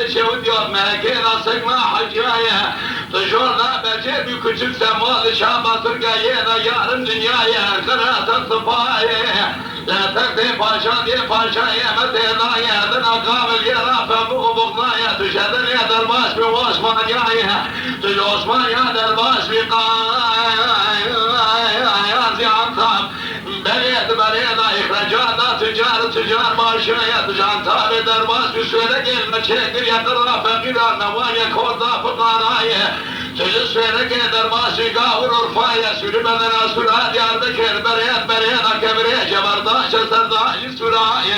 شود diyor melekeye sıkma hacıya Tujurda becer bir küçük semalı şabatır gaye da yarın dünyaya kıratan sıpaye La takde paşa diye paşa yemet edaya Dına kabil yara febu buğdaya Tuşedin ya derbaş bir Osmanya'ya Tuş Osmanya derbaş bir ziyantam Beliyet beliyeda ihracada tüccar başına tüccar tabi derbas bir süre gelme çekir yakırla fakir nevaya korda fıkaraya Tücü süre gel derbası gavur urfaya sürümeden asura diyarbakır beriyet akemire cebardaş serdaş süraya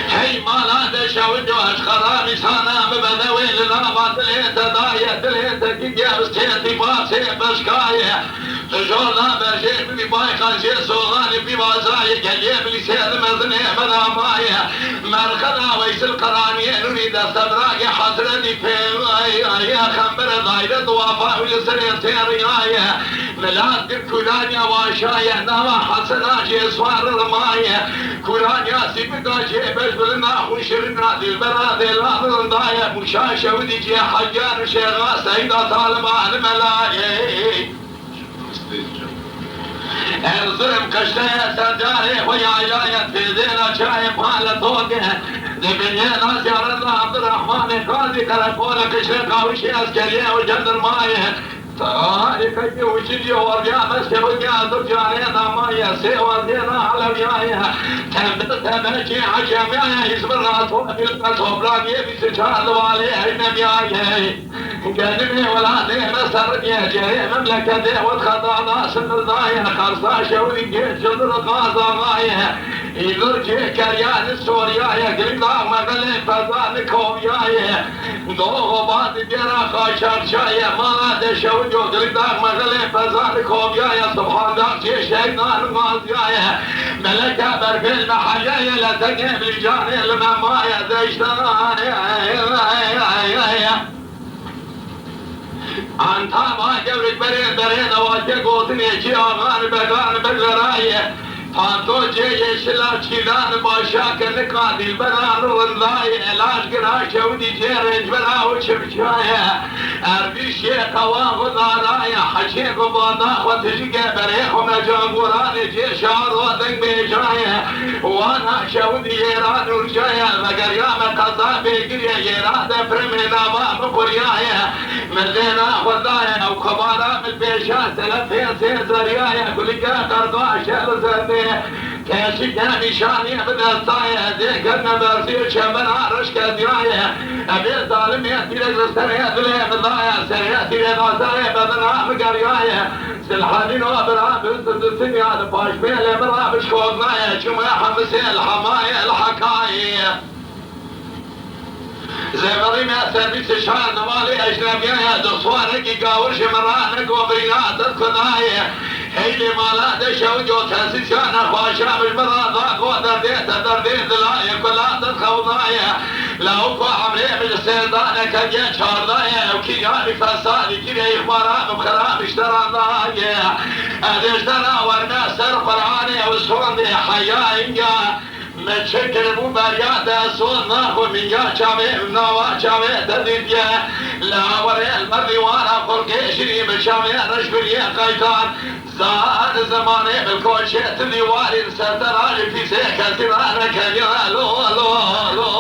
Hey mala de şavud aşkara misana bedevi linavat lete dayet lete ki gevz kenti bahse başkaya Tujurda berşer bir baykan soğani bir vazaya geliye biliseydim ezine bedamaya Merkada veysil karaniye nuride sadrage hasreti pevaya Kambere daire duafa ulisere teriyaya Melad bir kulanya vaşaya Nava hasena cesvar rmaya Kulanya sipika cebeş bilina huşirina dilbera delanındaya Muşaşevdici haccar şeğa seyda taliban melaye Erzurum kaştaya sercare ve yaylaya tezin açayım halet olge Dibinye nasyarında Abdurrahman-ı Gazi karakola kışra kavuşu askeriye ve jandarmaya Harikayı uçucu oraya meşkebi yazıp cariye damaya Sevaziyena alemyaya Tembeki hakemyaya İzmir'a toplabilme toprağa bir sıçarlı vali eynemyaya Kendimi veladime sarıyeceği memleketi ve kadana sınırdaya Karsa şevri geçilir kazanaya İlir ki keryani Suriye'ye Gülda megale fezanı kovyaya Doğu batı gera kaşarçaya Malade şevri Gülda megale fezanı kovyaya Subhan'dan şeytan maziyaya Meleke berbil mehayaya Leteke bil canil memaya Zeştanaya Antama gevrik bere davacı godun eki ağan begleraye Pantoce yeşilar çilan başa kendi kadil benarındayı Elaş gira şevdice rencbera uçuçaya Erbişe kavağı daraya Haşe kubada khatici gebere Humecan Kur'an-ı ceşar vadın bejaya Vana şevdi yeran urcaya Megeryame kaza begiriye yera depremi namamı kuryaya Merdena khudaya Ukabara mil beşa Selefiye sezariyaya Kulika karga şehir zerdi Teşikten nişaniye bedestaya Zekerne bersiye çemben arış kediyaya Ebi zalimiyet direk rıstereye dile mızaya Seriyet ile nazaya bedena mıgariyaya Silhanin o bera büzdüsün yadı Paşmeyle bera bişkoznaya Cumaya hamisi hamaya hakaya Zeverime servisi şah namali ecnebiyaya Dıksvarı ki gavur şemerane gobrina tıtkınaya Heyli mala de şevco tesis yana Başamış mırada koderde tederde Dilaya kulatat kavnaya Lauku amremiş serdane kege çardaya Evki yani fesadi kire ihbara mıkhara müşterandaya Ediştara varna ser Kur'an'ı Usfandi hayyayinga Meçekir bu beryada sonna Humiya çave nava çave dedidye La varel merdivana Kurge şirim çave reşbiriye kaytan Zahar zamanı bilkoşet divarin Serdarali fise kesirane kenya Lo lo lo lo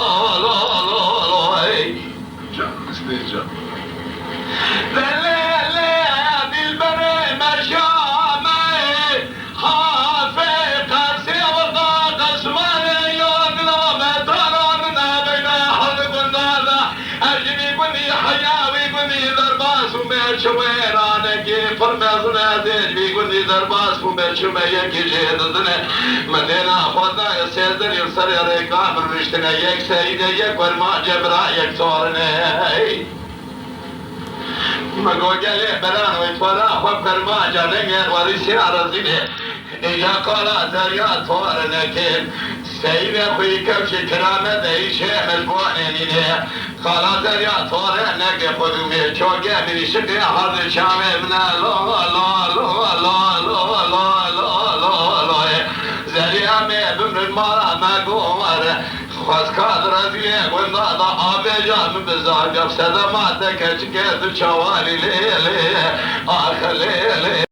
lo lo Can isteyeceğim Lele dilbere merşame Hafe karsi vada kısmane Yodla metananına beyne halkundada Ercini kuni hayavi kuni darbasu merçuverane ki Fırmezine zilbi kuni darbasu merçumeye gecedine Medena hodaya sezdir yırsar rekam rüştine Yek seyide yek verma cebra yek sorine Magogele beran ve twara hop karma janenger varisi arazine Ya kala derya tuarene ki Seyve kuy kevşi kirame deyişe mezbuanenine Kala derya tuarene ki Kudume çoge birişi hardı çame mne lo lo lo lo lo lo lo lo lo Zeriyame bümrün mara meguvar خواست کادر دیگه گنده دا آبه جان بزاگم صدمات کچ که تو چواری لیلی آخ لیلی